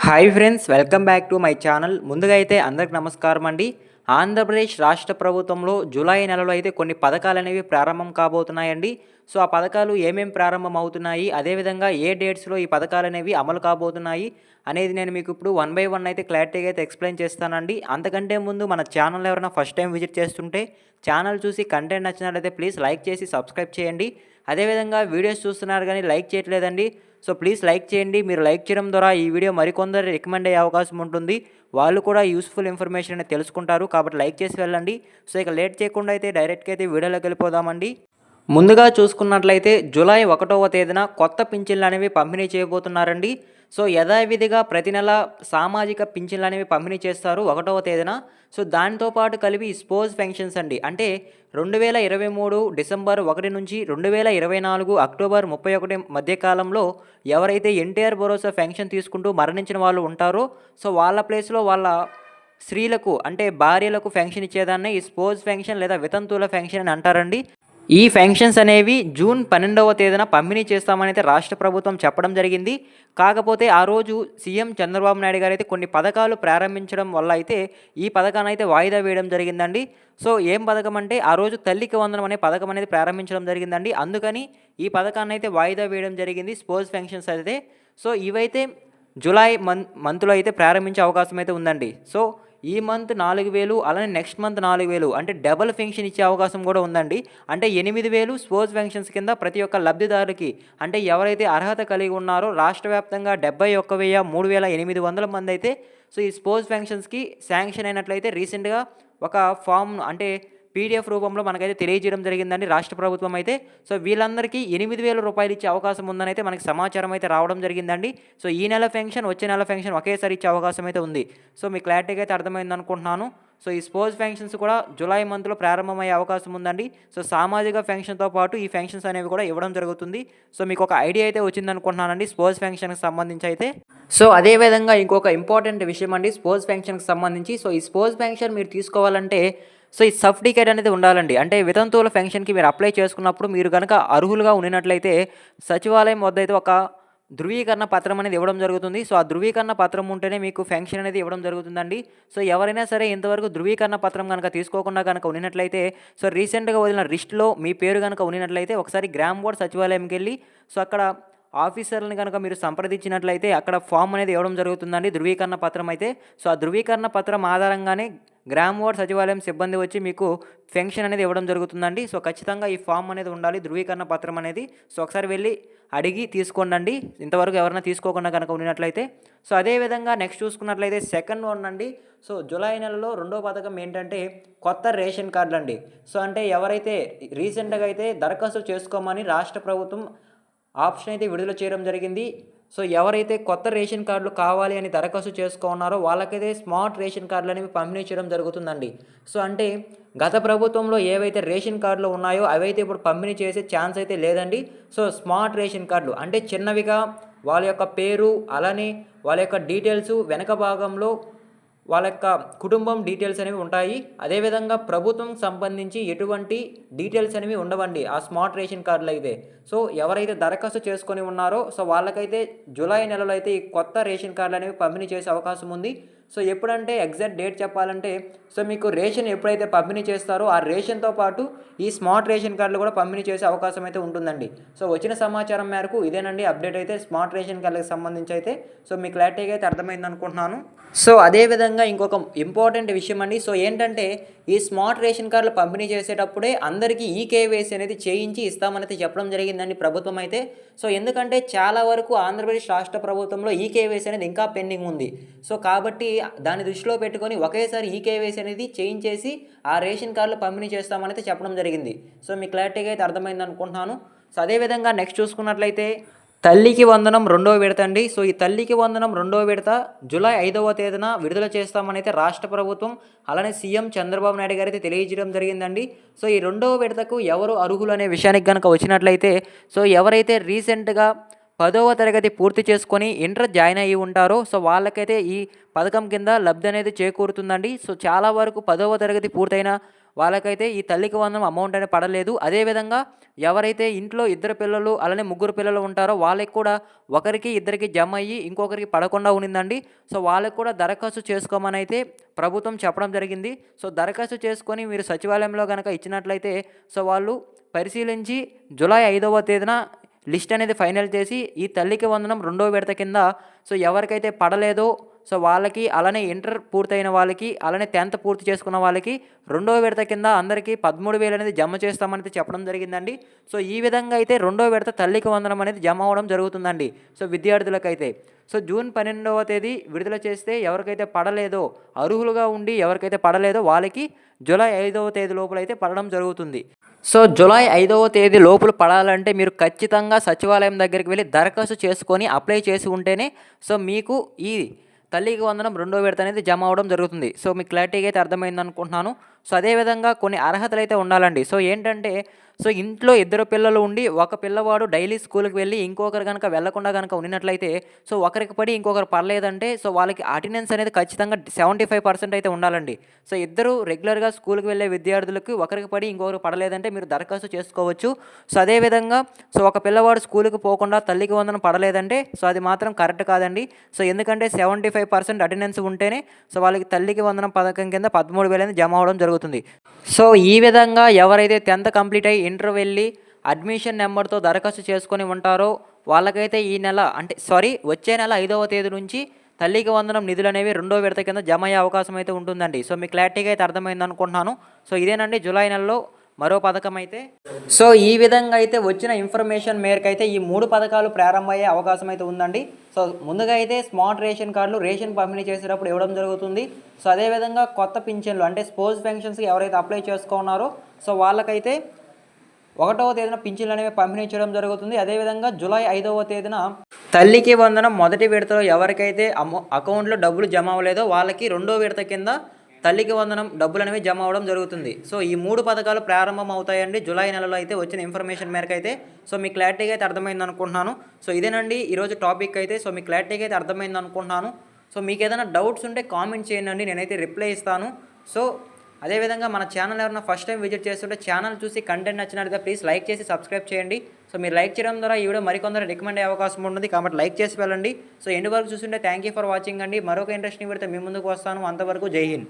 Hi friends, welcome back to my channel. ముందుగా అయితే అందరికి నమస్కారం అండి. ఆంధ్రప్రదేశ్ రాష్ట్ర ప్రభుత్వంలో జూలై నెలలో అయితే కొన్ని పథకాలు అనేవి ప్రారంభం కాబోతున్నాయండి. సో ఆ పథకాలు ఏమేమి ప్రారంభం అవుతున్నాయి, అదేవిధంగా ఏ డేట్స్లో ఈ పథకాలు అనేవి అమలు కాబోతున్నాయి అనేది నేను మీకు ఇప్పుడు వన్ బై వన్ అయితే క్లారిటీగా అయితే ఎక్స్ప్లెయిన్ చేస్తానండి. అంతకంటే ముందు మన ఛానల్ ఎవరైనా ఫస్ట్ టైం విజిట్ చేస్తుంటే ఛానల్ చూసి కంటెంట్ నచ్చినట్లయితే ప్లీజ్ లైక్ చేసి సబ్స్క్రైబ్ చేయండి. అదేవిధంగా వీడియోస్ చూస్తున్నారు కానీ లైక్ చేయట్లేదండి. సో ప్లీజ్ లైక్ చేయండి. మీరు లైక్ చేయడం ద్వారా ఈ వీడియో మరికొందరు రికమెండ్ అయ్యే అవకాశం ఉంటుంది. వాళ్ళు కూడా యూస్ఫుల్ ఇన్ఫర్మేషన్ అనేది తెలుసుకుంటారు. కాబట్టి లైక్ చేసి వెళ్ళండి. సో ఇక లేట్ చేయకుండా అయితే డైరెక్ట్గా అయితే వీడియోలోకి వెళ్ళిపోదామండి. ముందుగా చూసుకున్నట్లయితే జూలై 1వ తేదీన కొత్త పింఛన్లు అనేవి పంపిణీ చేయబోతున్నారండి. సో యథావిధిగా ప్రతి నెల సామాజిక పింఛన్లు అనేవి పంపిణీ చేస్తారు 1వ తేదీన. సో దానితో పాటు కలిపి స్పోజ్ పెన్షన్స్ అండి. అంటే 2023 డిసెంబర్ 1 నుంచి 2024 అక్టోబర్ 31 మధ్య కాలంలో ఎవరైతే ఎన్టీఆర్ భరోసా పెన్షన్ తీసుకుంటూ మరణించిన వాళ్ళు ఉంటారో, సో వాళ్ళ ప్లేస్లో వాళ్ళ స్త్రీలకు అంటే భార్యలకు పెన్షన్ ఇచ్చేదాన్ని ఈ స్పోజ్ పెన్షన్ లేదా వితంతువుల పెన్షన్ అని అంటారండి. ఈ పెన్షన్స్ అనేవి జూన్ 12వ తేదీన పంపిణీ చేస్తామని అయితే రాష్ట్ర ప్రభుత్వం చెప్పడం జరిగింది. కాకపోతే ఆ రోజు సీఎం చంద్రబాబు నాయుడు గారు అయితే కొన్ని పథకాలు ప్రారంభించడం వల్ల అయితే ఈ పథకాన్ని అయితే వాయిదా వేయడం జరిగిందండి. సో ఏం పథకం అంటే ఆ రోజు తల్లికి వందనం అనే పథకం అనేది ప్రారంభించడం జరిగిందండి. అందుకని ఈ పథకాన్ని అయితే వాయిదా వేయడం జరిగింది, స్పోజ్ పెన్షన్స్ అయితే. సో ఇవైతే జూలై మంత్లో అయితే ప్రారంభించే అవకాశం అయితే ఉందండి. సో ఈ మంత్ 4,000, అలానే నెక్స్ట్ మంత్ 4,000 అంటే డబుల్ పెన్షన్ ఇచ్చే అవకాశం కూడా ఉందండి. అంటే 8,000 స్పోజ్ పెన్షన్స్ కింద ప్రతి ఒక్క లబ్ధిదారుకి, అంటే ఎవరైతే అర్హత కలిగి ఉన్నారో రాష్ట్ర వ్యాప్తంగా 71,03,800 మంది అయితే సో ఈ స్పోజ్ పెన్షన్స్కి శాంక్షన్ అయినట్లయితే రీసెంట్గా ఒక ఫామ్ అంటే పీడిఎఫ్ రూపంలో మనకైతే తెలియజేయడం జరిగిందండి రాష్ట్ర ప్రభుత్వం అయితే. సో వీళ్ళందరికీ 8,000 రూపాయలు ఇచ్చే అవకాశం ఉందని అయితే మనకి సమాచారం అయితే రావడం జరిగిందండి. సో ఈ నెల పెన్షన్, వచ్చే నెల పెన్షన్ ఒకేసారి ఇచ్చే అవకాశం అయితే ఉంది. సో మీకు క్లారిటీగా అయితే అర్థమైంది అనుకుంటున్నాను. సో ఈ స్పోజ్ పెన్షన్స్ కూడా జూలై మంత్లో ప్రారంభమయ్యే అవకాశం ఉందండి. సో సామాజిక పెన్షన్తో పాటు ఈ పెన్షన్స్ అనేవి కూడా ఇవ్వడం జరుగుతుంది. సో మీకు ఒక ఐడియా అయితే వచ్చిందనుకుంటున్నానండి స్పోజ్ పెన్షన్కి సంబంధించి అయితే. సో అదేవిధంగా ఇంకొక ఇంపార్టెంట్ విషయం అండి స్పోజ్ పెన్షన్కి సంబంధించి. సో ఈ స్పోజ్ పెన్షన్ మీరు తీసుకోవాలంటే సో ఈ సర్టిఫికేట్ అనేది ఉండాలండి. అంటే వితంతువుల పెన్షన్కి మీరు అప్లై చేసుకున్నప్పుడు మీరు కనుక అర్హులుగా ఉండినట్లయితే సచివాలయం వద్ద అయితే ఒక ధృవీకరణ పత్రం అనేది ఇవ్వడం జరుగుతుంది. సో ఆ ధృవీకరణ పత్రం ఉంటేనే మీకు పెన్షన్ అనేది ఇవ్వడం జరుగుతుందండి. సో ఎవరైనా సరే ఇంతవరకు ధృవీకరణ పత్రం కనుక తీసుకోకుండా కనుక ఉన్నట్లయితే, సో రీసెంట్గా వదిలిన లిస్టులో మీ పేరు కనుక ఉన్నట్లయితే ఒకసారి గ్రామ వార్డ్ సచివాలయంకి వెళ్ళి సో అక్కడ ఆఫీసర్లని కనుక మీరు సంప్రదించినట్లయితే అక్కడ ఫామ్ అనేది ఇవ్వడం జరుగుతుందండి, ధృవీకరణ పత్రం అయితే. సో ఆ ధృవీకరణ పత్రం ఆధారంగానే గ్రామ వార్డ్ సచివాలయం సిబ్బంది వచ్చి మీకు పెన్షన్ అనేది ఇవ్వడం జరుగుతుందండి. సో ఖచ్చితంగా ఈ ఫామ్ అనేది ఉండాలి, ధృవీకరణ పత్రం అనేది. సో ఒకసారి వెళ్ళి అడిగి తీసుకోండి ఇంతవరకు ఎవరైనా తీసుకోకుండా కనుక ఉన్నట్లయితే. సో అదేవిధంగా నెక్స్ట్ చూసుకున్నట్లయితే సెకండ్ వన్ అండి. సో జూలై నెలలో రెండో పథకం ఏంటంటే కొత్త రేషన్ కార్డులు అండి. సో అంటే ఎవరైతే రీసెంట్గా అయితే దరఖాస్తు చేసుకోమని రాష్ట్ర ప్రభుత్వం ఆప్షన్ అయితే విడుదల చేయడం జరిగింది. సో ఎవరైతే కొత్త రేషన్ కార్డులు కావాలి అని దరఖాస్తు చేసుకున్నారో వాళ్ళకైతే స్మార్ట్ రేషన్ కార్డులు అనేవి పంపిణీ చేయడం జరుగుతుందండి. సో అంటే గత ప్రభుత్వంలో ఏవైతే రేషన్ కార్డులు ఉన్నాయో అవైతే ఇప్పుడు పంపిణీ చేసే ఛాన్స్ అయితే లేదండి. సో స్మార్ట్ రేషన్ కార్డులు అంటే చిన్నవిగా వాళ్ళ యొక్క పేరు, అలానే వాళ్ళ యొక్క డీటెయిల్స్ వెనక భాగంలో వాళ్ళ యొక్క కుటుంబం డీటెయిల్స్ అనేవి ఉంటాయి. అదేవిధంగా ప్రభుత్వం సంబంధించి ఎటువంటి డీటెయిల్స్ అనేవి ఉండవండి ఆ స్మార్ట్ రేషన్ కార్డులు అయితే. సో ఎవరైతే దరఖాస్తు చేసుకొని ఉన్నారో సో వాళ్ళకైతే జూలై నెలలో అయితే ఈ కొత్త రేషన్ కార్డులు అనేవి పంపిణీ చేసే అవకాశం ఉంది. సో ఎప్పుడంటే ఎగ్జాక్ట్ డేట్ చెప్పాలంటే సో మీకు రేషన్ ఎప్పుడైతే పంపిణీ చేస్తారో ఆ రేషన్తో పాటు ఈ స్మార్ట్ రేషన్ కార్డులు కూడా పంపిణీ చేసే అవకాశం అయితే ఉంటుందండి. సో వచ్చిన సమాచారం మేరకు ఇదేనండి అప్డేట్ అయితే స్మార్ట్ రేషన్ కార్డులకు సంబంధించి అయితే. సో మీకు క్లారిటీగా అయితే అర్థమైంది అనుకుంటున్నాను. సో అదేవిధంగా ఇంకొక ఇంపార్టెంట్ విషయం అండి. సో ఏంటంటే ఈ స్మార్ట్ రేషన్ కార్డులు పంపిణీ చేసేటప్పుడే అందరికీ ఈకేవైసీ అనేది చేయించి ఇస్తామని చెప్పడం జరిగిందండి ప్రభుత్వం అయితే. సో ఎందుకంటే చాలా వరకు ఆంధ్రప్రదేశ్ రాష్ట్ర ప్రభుత్వంలో ఈకేవైసీ అనేది ఇంకా పెండింగ్ ఉంది. సో కాబట్టి దాన్ని దృష్టిలో పెట్టుకొని ఒకేసారి ఈకేవైసీ అనేది చేయించేసి ఆ రేషన్ కార్డులు పంపిణీ చేస్తామని అయితే చెప్పడం జరిగింది. సో మీ క్లారిటీగా అయితే అర్థమైంది అనుకుంటున్నాను. సో అదేవిధంగా నెక్స్ట్ చూసుకున్నట్లయితే తల్లికి వందనం రెండవ విడత అండి. సో ఈ తల్లికి వందనం రెండవ విడత జూలై 5వ తేదీన విడుదల చేస్తామని అయితే రాష్ట్ర ప్రభుత్వం అలానే సీఎం చంద్రబాబు నాయుడు గారు అయితే తెలియజేయడం జరిగిందండి. సో ఈ రెండవ విడతకు ఎవరు అర్హులు అనే విషయానికి కనుక వచ్చినట్లయితే సో ఎవరైతే రీసెంట్గా 10వ తరగతి పూర్తి చేసుకొని ఇంటర్ జాయిన్ అయ్యి ఉంటారో సో వాళ్ళకైతే ఈ పథకం కింద లబ్ధి అనేది చేకూరుతుందండి. సో చాలా వరకు 10వ తరగతి పూర్తయిన వాళ్ళకైతే ఈ తల్లికి వందనం అమౌంట్ అనేది పడలేదు. అదేవిధంగా ఎవరైతే ఇంట్లో ఇద్దరు పిల్లలు అలానే ముగ్గురు పిల్లలు ఉంటారో వాళ్ళకి కూడా ఒకరికి ఇద్దరికి జమ అయ్యి ఇంకొకరికి పడకుండా ఉండిందండి. సో వాళ్ళకి కూడా దరఖాస్తు చేసుకోమని అయితే ప్రభుత్వం చెప్పడం జరిగింది. సో దరఖాస్తు చేసుకొని మీరు సచివాలయంలో గనక ఇచ్చినట్లయితే సో వాళ్ళు పరిశీలించి జూలై 5వ తేదీన లిస్ట్ అనేది ఫైనల్ చేసి ఈ తల్లికి వందనం రెండో విడత కింద సో ఎవరికైతే పడలేదో సో వాళ్ళకి అలానే ఇంటర్ పూర్తయిన వాళ్ళకి అలానే 10th పూర్తి చేసుకున్న వాళ్ళకి రెండో విడత కింద అందరికీ 13,000 అనేది జమ చేస్తామని చెప్పడం జరిగిందండి. సో ఈ విధంగా అయితే రెండో విడత తల్లికి వందనం అనేది జమ అవ్వడం జరుగుతుందండి. సో విద్యార్థులకైతే సో జూన్ 12వ తేదీ విడుదల చేస్తే ఎవరికైతే పడలేదో అర్హులుగా ఉండి ఎవరికైతే పడలేదో వాళ్ళకి జూలై 5వ తేదీ లోపల అయితే పడడం జరుగుతుంది. సో జూలై 5వ తేదీ లోపల పడాలంటే మీరు ఖచ్చితంగా సచివాలయం దగ్గరికి వెళ్ళి దరఖాస్తు చేసుకొని అప్లై చేసి ఉంటేనే సో మీకు ఈ తల్లికి వందనం రెండో విడత అనేది జమ అవ్వడం జరుగుతుంది. సో మీకు క్లారిటీగా అయితే అర్థమైంది అనుకుంటున్నాను. సో అదేవిధంగా కొన్ని అర్హతలు అయితే ఉండాలండి. సో ఏంటంటే సో ఇంట్లో ఇద్దరు పిల్లలు ఉండి ఒక పిల్లవాడు డైలీ స్కూల్కి వెళ్ళి ఇంకొకరు కనుక వెళ్లకుండా కనుక ఉన్నట్లయితే సో ఒకరికి పడి ఇంకొకరు పర్లేదంటే సో వాళ్ళకి అటెండెన్స్ అనేది ఖచ్చితంగా 75% అయితే ఉండాలండి. సో ఇద్దరు రెగ్యులర్గా స్కూల్కి వెళ్ళే విద్యార్థులకు ఒకరికి పడి ఇంకొకరికి పడలేదంటే మీరు దరఖాస్తు చేసుకోవచ్చు. సో అదేవిధంగా సో ఒక పిల్లవాడు స్కూల్కి పోకుండా తల్లికి వందనం పడలేదంటే సో అది మాత్రం కరెక్ట్ కాదండి. సో ఎందుకంటే 75% అటెండెన్స్ ఉంటేనే సో వాళ్ళకి తల్లికి వందనం పథకం కింద 13,000 అనేది జమ అవడం జరుగుతుంది. సో ఈ విధంగా ఎవరైతే 10th కంప్లీట్ అయ్యి ఇంటర్ వెళ్ళి అడ్మిషన్ నెంబర్తో దరఖాస్తు చేసుకొని ఉంటారో వాళ్ళకైతే ఈ నెల వచ్చే నెల 5వ తేదీ నుంచి తల్లికి వందనం నిధులు అనేవి రెండో విడత కింద జమ అయ్యే అవకాశం అయితే ఉంటుందండి. సో మీకు క్లారిటీగా అయితే అర్థమైంది అనుకుంటున్నాను. సో ఇదేనండి జూలై నెలలో మరో పథకం అయితే. సో ఈ విధంగా అయితే వచ్చిన ఇన్ఫర్మేషన్ మేరకు అయితే ఈ 3 పథకాలు ప్రారంభమయ్యే అవకాశం అయితే ఉందండి. సో ముందుగా అయితే స్మార్ట్ రేషన్ కార్డులు రేషన్ పంపిణీ చేసేటప్పుడు ఇవ్వడం జరుగుతుంది. సో అదేవిధంగా కొత్త పింఛన్లు అంటే స్పోర్ట్స్ పెన్షన్స్కి ఎవరైతే అప్లై చేసుకున్నారో సో వాళ్ళకైతే 1వ తేదీన పింఛన్లు అనేవి పంపిణీ చేయడం జరుగుతుంది. అదేవిధంగా జూలై 5వ తేదీన తల్లికి వందనం మొదటి విడతలో ఎవరికైతే అకౌంట్లో డబ్బులు జమ అవ్వలేదో వాళ్ళకి రెండో విడత కింద తల్లికి వందనం డబ్బులు అనేవి జమ అవ్వడం జరుగుతుంది. సో ఈ 3 పథకాలు ప్రారంభం అవుతాయండి జూలై నెలలో అయితే వచ్చిన ఇన్ఫర్మేషన్ మేరకు అయితే. సో మీకు క్లారిటీగా అయితే అర్థమైంది అనుకుంటున్నాను. సో ఇదేనండి ఈరోజు టాపిక్ అయితే. సో మీకు క్లారిటీగా అయితే అర్థమైంది అనుకుంటున్నాను. సో మీకు ఏదైనా డౌట్స్ ఉంటే కామెంట్ చేయండి, నేనైతే రిప్లై ఇస్తాను. సో అదేవిధంగా మన ఛానల్ ఎవరైనా ఫస్ట్ టైం విజిట్ చేస్తుంటే ఛానల్ చూసి కంటెంట్ నచ్చినట్లయితే ప్లీజ్ లైక్ చేసి సబ్స్క్రైబ్ చేయండి. సో మీరు లైక్ చేయడం ద్వారా ఈ వీడియో మరికొందరు రికమెండ్ అయ్యే అవకాశం ఉంటుంది కాబట్టి లైక్ చేసి వెళ్ళండి. సో ఎండ్ వరకు చూస్తుంటే థ్యాంక్ యూ ఫర్ వాచింగ్ అండి. మరొక ఇంట్రెస్టింగ్ వీడియోతో మీ ముందుకు వస్తాను. అంతవరకు జై హింద్.